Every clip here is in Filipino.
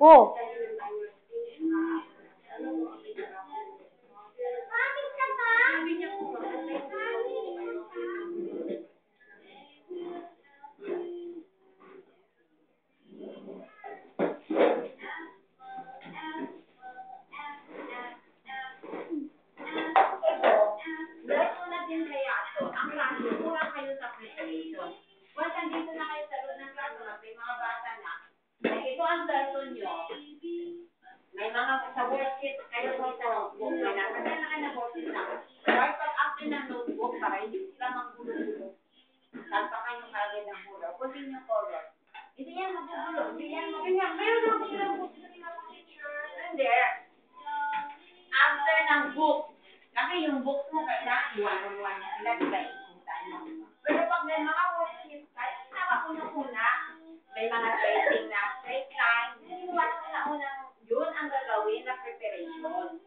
Oh. Lalo natin kaya to. Ang klase, kulang kayo sa preparation. Once andito na kayo sa loob ng klase, may mga bata na, ito ang lesson nyo. May mga sa worksheet, kayo may sa notebook. May nakasalakan na worksheet na. Pero pag after ng notebook, para hindi sila maggulo-gulo. Tagpakan yung kagad ng color. Continue color. Hindi yan magugulo. Hindi yan magugulo. Meron ako silang book sa mga picture. Hindi. After ng book. Kasi yung book mo, kailangan iwan-iwan na sila, di ba, ikutan mo. Pero pag may mga worksheet, kahit ginawa ko na una, may mga tracing na straight line, ginawa ko na unang, yun ang gagawin na preparation.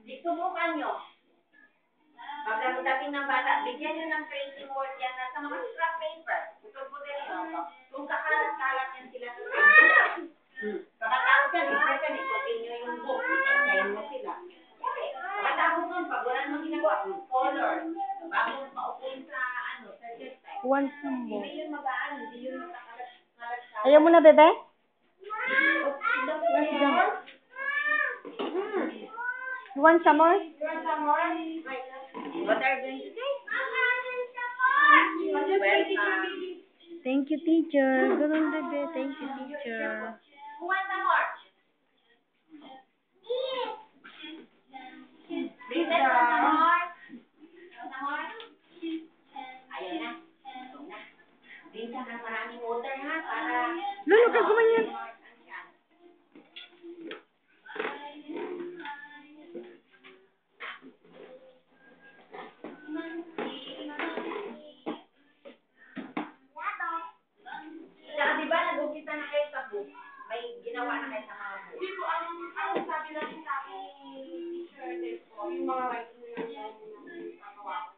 Di subukan nyo. Pag dating ng bata, bigyan nyo ng tracing work yan na sa mga scrap paper. Utog mo din yun. Kung kakalat-kalat yan sila sa paper. Pagkatapos yan, i-present, i-continue yung book. I-sign mo sila. Pagkatapos nun, pag wala namang ginagawa, color. Bago paupuin sa, circuit time. One some more. Hindi yun mag-aano, hindi yun makakalat-kalat. Ayaw mo na, bebe? You want some more? You want some more? Right. What are you going to say? Welcome. Thank you, teacher. Ganun, bebe. Thank you, teacher. Who wants some more? Lisa, want some more? Want some more? Ayaw na. Drink ka ng maraming water, ha? Para... Lolo, ka gumanyan. Saka diba, nag-umpisa na kayo sa book? May ginawa na kayo sa mga book. Hindi po, ang sabi natin sa aking teacher din po, yung mga writing lang yung gagawa ko.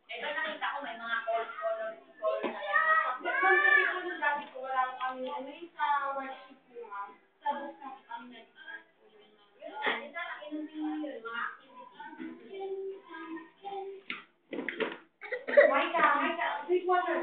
Ito nakita ko, may mga color na yan. Ma'am, kasi po nung dati po, wala po kami, yung sa worksheet po, ma'am, sa book na po kami nag-start po yun. Yun nga, di ba, inumin mo yun, mga activities. Micah, drink water.